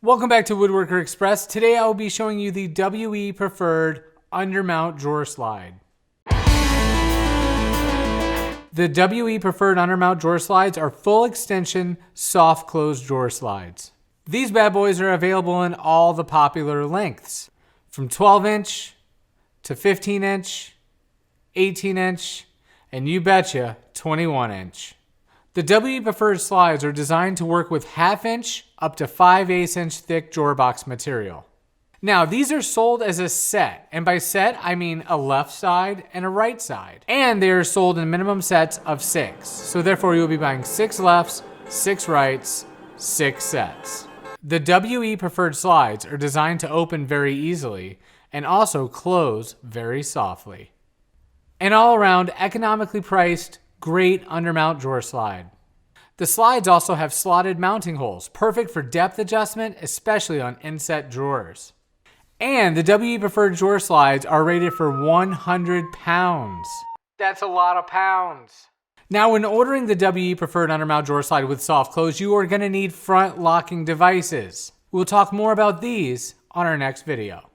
Welcome back to Woodworker Express. Today I will be showing you the WE Preferred Undermount Drawer Slide. The WE Preferred Undermount Drawer Slides are full extension, soft close drawer slides. These bad boys are available in all the popular lengths, from 12 inch to 15 inch, 18 inch, and you betcha 21 inch. The WE Preferred slides are designed to work with 1/2 inch up to 5/8 inch thick drawer box material. Now, these are sold as a set, and by set, I mean a left side and a right side. And they are sold in minimum sets of 6. So therefore, you'll be buying 6 lefts, 6 rights, 6 sets. The WE Preferred slides are designed to open very easily and also close very softly. An all-around, economically priced, great undermount drawer slide. The slides also have slotted mounting holes, perfect for depth adjustment, especially on inset drawers. And the WE Preferred drawer slides are rated for 100 pounds. That's a lot of pounds. Now, when ordering the WE Preferred Undermount Drawer Slide with soft close, you are going to need front locking devices. We'll talk more about these on our next video.